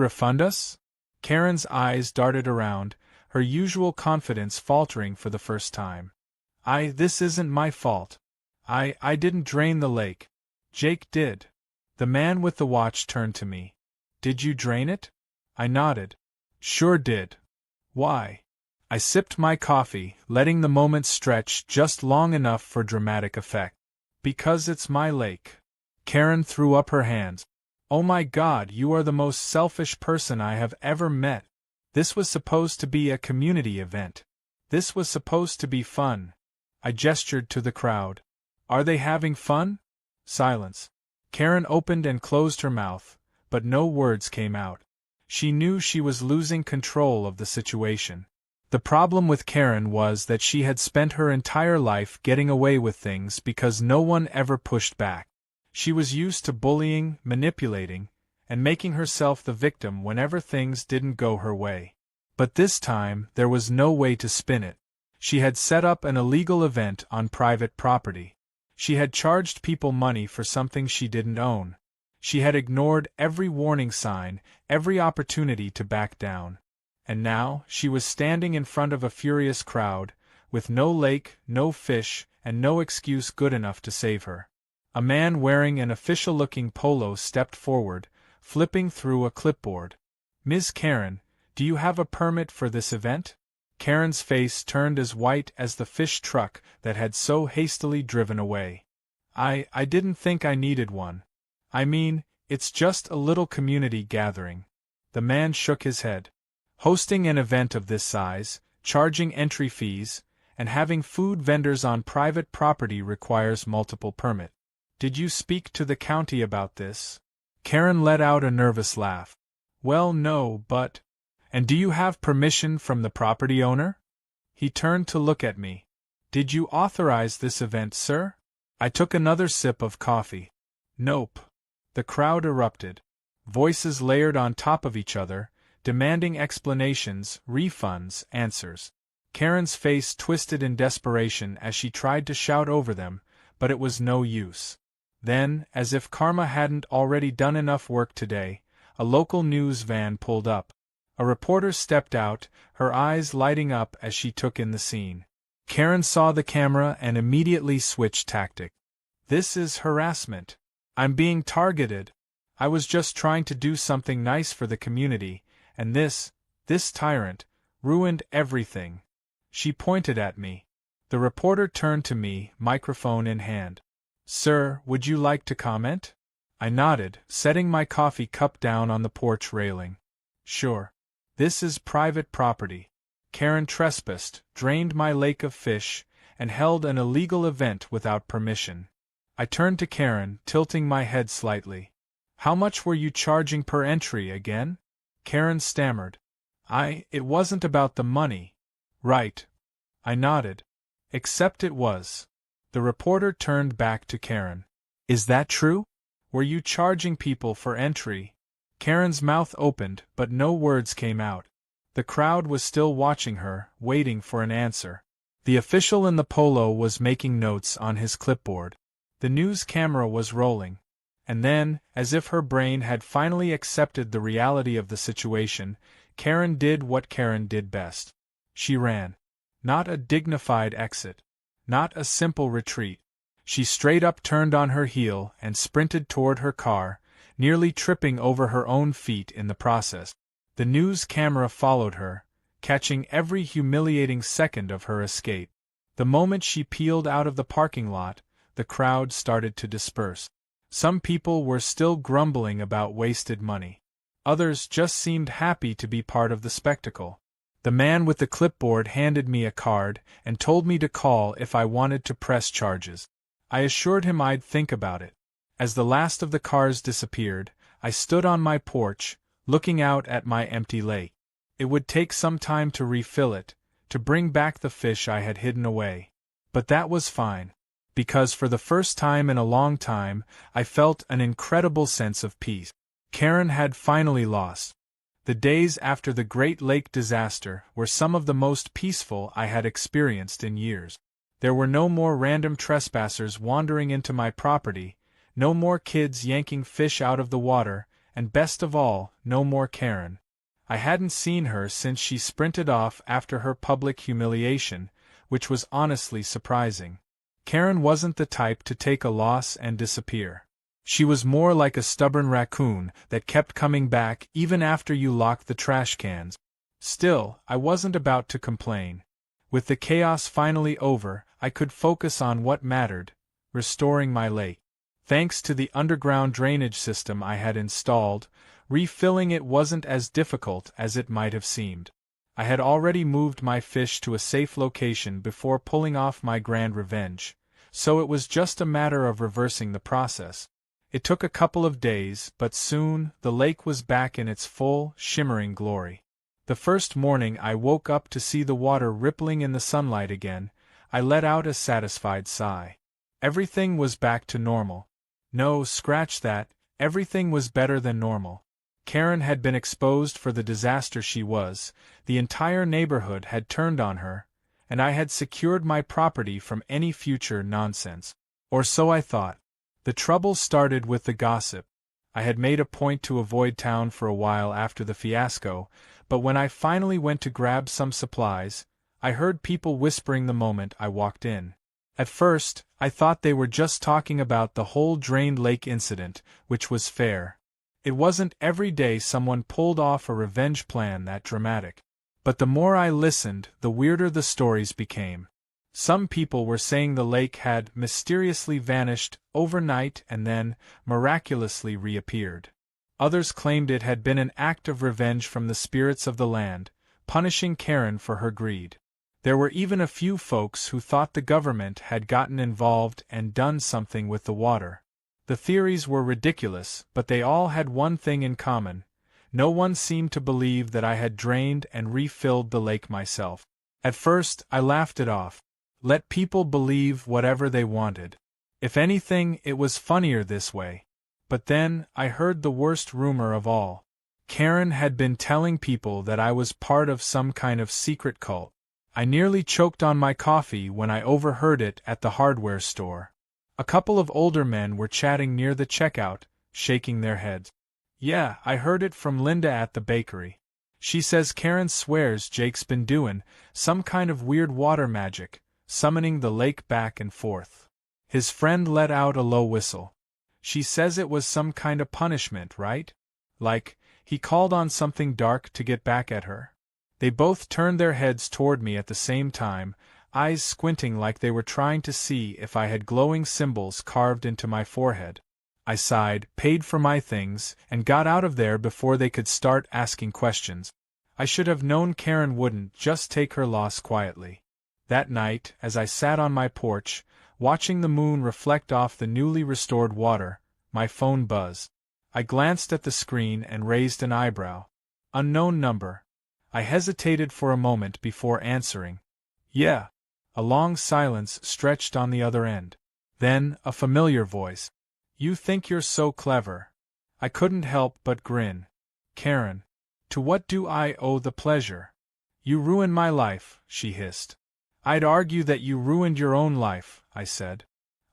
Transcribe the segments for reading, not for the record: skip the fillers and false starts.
Refund us? Karen's eyes darted around, her usual confidence faltering for the first time. This isn't my fault. I didn't drain the lake. Jake did. The man with the watch turned to me. Did you drain it? I nodded. Sure did. Why? I sipped my coffee, letting the moment stretch just long enough for dramatic effect. Because it's my lake. Karen threw up her hands. Oh my God, you are the most selfish person I have ever met. This was supposed to be a community event. This was supposed to be fun. I gestured to the crowd. Are they having fun? Silence. Karen opened and closed her mouth, but no words came out. She knew she was losing control of the situation. The problem with Karen was that she had spent her entire life getting away with things because no one ever pushed back. She was used to bullying, manipulating, and making herself the victim whenever things didn't go her way. But this time, there was no way to spin it. She had set up an illegal event on private property. She had charged people money for something she didn't own. She had ignored every warning sign, every opportunity to back down. And now, she was standing in front of a furious crowd, with no lake, no fish, and no excuse good enough to save her. A man wearing an official-looking polo stepped forward, flipping through a clipboard. Ms. Karen, do you have a permit for this event? Karen's face turned as white as the fish truck that had so hastily driven away. I didn't think I needed one. I mean, it's just a little community gathering. The man shook his head. Hosting an event of this size, charging entry fees, and having food vendors on private property requires multiple permits. Did you speak to the county about this? Karen let out a nervous laugh. Well, no, but… And do you have permission from the property owner? He turned to look at me. Did you authorize this event, sir? I took another sip of coffee. Nope. The crowd erupted. Voices layered on top of each other, demanding explanations, refunds, answers. Karen's face twisted in desperation as she tried to shout over them, but it was no use. Then, as if karma hadn't already done enough work today, a local news van pulled up. A reporter stepped out, her eyes lighting up as she took in the scene. Karen saw the camera and immediately switched tactic. This is harassment. I'm being targeted. I was just trying to do something nice for the community, and this tyrant, ruined everything. She pointed at me. The reporter turned to me, microphone in hand. Sir, would you like to comment? I nodded, setting my coffee cup down on the porch railing. Sure. This is private property. Karen trespassed, drained my lake of fish, and held an illegal event without permission. I turned to Karen, tilting my head slightly. How much were you charging per entry again? Karen stammered. It wasn't about the money. Right. I nodded. Except it was. The reporter turned back to Karen. Is that true? Were you charging people for entry? Karen's mouth opened, but no words came out. The crowd was still watching her, waiting for an answer. The official in the polo was making notes on his clipboard. The news camera was rolling. And then, as if her brain had finally accepted the reality of the situation, Karen did what Karen did best. She ran. Not a dignified exit. Not a simple retreat. She straight up turned on her heel and sprinted toward her car, nearly tripping over her own feet in the process. The news camera followed her, catching every humiliating second of her escape. The moment she peeled out of the parking lot, the crowd started to disperse. Some people were still grumbling about wasted money. Others just seemed happy to be part of the spectacle. The man with the clipboard handed me a card and told me to call if I wanted to press charges. I assured him I'd think about it. As the last of the cars disappeared, I stood on my porch, looking out at my empty lake. It would take some time to refill it, to bring back the fish I had hidden away. But that was fine, because for the first time in a long time, I felt an incredible sense of peace. Karen had finally lost. The days after the Great Lake disaster were some of the most peaceful I had experienced in years. There were no more random trespassers wandering into my property, no more kids yanking fish out of the water, and best of all, no more Karen. I hadn't seen her since she sprinted off after her public humiliation, which was honestly surprising. Karen wasn't the type to take a loss and disappear. She was more like a stubborn raccoon that kept coming back even after you locked the trash cans. Still, I wasn't about to complain. With the chaos finally over, I could focus on what mattered: restoring my lake. Thanks to the underground drainage system I had installed, refilling it wasn't as difficult as it might have seemed. I had already moved my fish to a safe location before pulling off my grand revenge, so it was just a matter of reversing the process. It took a couple of days, but soon the lake was back in its full, shimmering glory. The first morning I woke up to see the water rippling in the sunlight again, I let out a satisfied sigh. Everything was back to normal. No, scratch that, everything was better than normal. Karen had been exposed for the disaster she was, the entire neighborhood had turned on her, and I had secured my property from any future nonsense. Or so I thought. The trouble started with the gossip. I had made a point to avoid town for a while after the fiasco, but when I finally went to grab some supplies, I heard people whispering the moment I walked in. At first, I thought they were just talking about the whole drained lake incident, which was fair. It wasn't every day someone pulled off a revenge plan that dramatic. But the more I listened, the weirder the stories became. Some people were saying the lake had mysteriously vanished overnight and then miraculously reappeared. Others claimed it had been an act of revenge from the spirits of the land, punishing Karen for her greed. There were even a few folks who thought the government had gotten involved and done something with the water. The theories were ridiculous, but they all had one thing in common: no one seemed to believe that I had drained and refilled the lake myself. At first, I laughed it off. Let people believe whatever they wanted. If anything, it was funnier this way. But then, I heard the worst rumor of all. Karen had been telling people that I was part of some kind of secret cult. I nearly choked on my coffee when I overheard it at the hardware store. A couple of older men were chatting near the checkout, shaking their heads. Yeah, I heard it from Linda at the bakery. She says Karen swears Jake's been doing some kind of weird water magic, summoning the lake back and forth. His friend let out a low whistle. She says it was some kind of punishment, right? Like, he called on something dark to get back at her. They both turned their heads toward me at the same time, eyes squinting like they were trying to see if I had glowing symbols carved into my forehead. I sighed, paid for my things, and got out of there before they could start asking questions. I should have known Karen wouldn't just take her loss quietly. That night, as I sat on my porch, watching the moon reflect off the newly restored water, my phone buzzed. I glanced at the screen and raised an eyebrow. Unknown number. I hesitated for a moment before answering. Yeah. A long silence stretched on the other end. Then, a familiar voice. You think you're so clever. I couldn't help but grin. Karen. To what do I owe the pleasure? You ruined my life, she hissed. I'd argue that you ruined your own life, I said.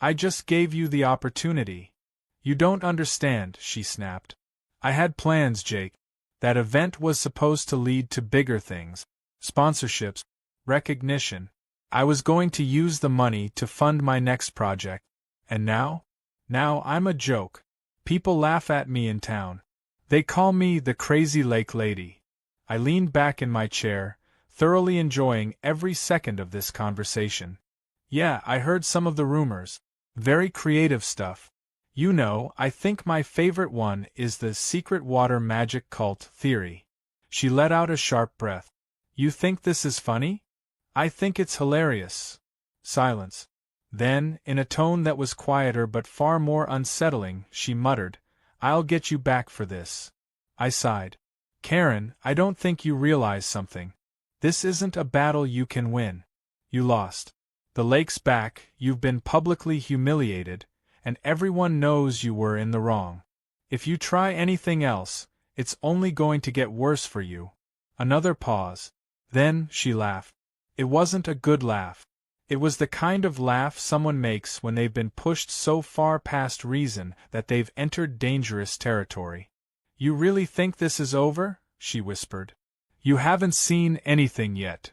I just gave you the opportunity. You don't understand, she snapped. I had plans, Jake. That event was supposed to lead to bigger things. Sponsorships. Recognition. I was going to use the money to fund my next project. And now? Now I'm a joke. People laugh at me in town. They call me the crazy lake lady. I leaned back in my chair, thoroughly enjoying every second of this conversation. Yeah, I heard some of the rumors. Very creative stuff. You know, I think my favorite one is the secret water magic cult theory. She let out a sharp breath. You think this is funny? I think it's hilarious. Silence. Then, in a tone that was quieter but far more unsettling, she muttered, I'll get you back for this. I sighed. Karen, I don't think you realize something. This isn't a battle you can win. You lost. The lake's back, you've been publicly humiliated, and everyone knows you were in the wrong. If you try anything else, it's only going to get worse for you. Another pause. Then, she laughed. It wasn't a good laugh. It was the kind of laugh someone makes when they've been pushed so far past reason that they've entered dangerous territory. You really think this is over? She whispered. You haven't seen anything yet.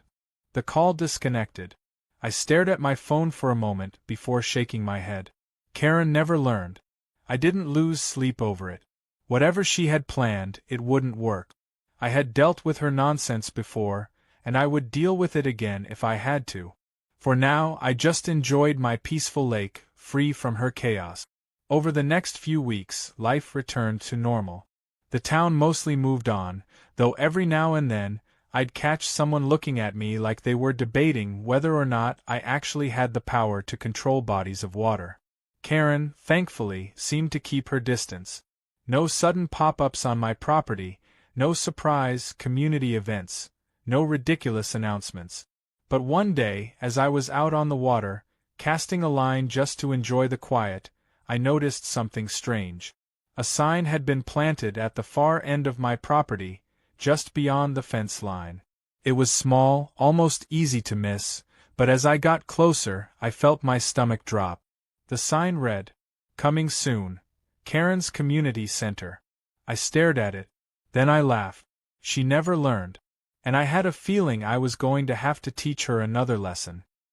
The call disconnected. I stared at my phone for a moment before shaking my head. Karen never learned. I didn't lose sleep over it. Whatever she had planned, it wouldn't work. I had dealt with her nonsense before, and I would deal with it again if I had to. For now, I just enjoyed my peaceful lake, free from her chaos. Over the next few weeks, life returned to normal. The town mostly moved on, though every now and then, I'd catch someone looking at me like they were debating whether or not I actually had the power to control bodies of water. Karen, thankfully, seemed to keep her distance. No sudden pop-ups on my property, no surprise community events, no ridiculous announcements. But one day, as I was out on the water, casting a line just to enjoy the quiet, I noticed something strange. A sign had been planted at the far end of my property, just beyond the fence line. It was small, almost easy to miss, but as I got closer, I felt my stomach drop. The sign read, "Coming soon, Karen's Community Center." I stared at it. Then I laughed. She never learned. And I had a feeling I was going to have to teach her another lesson.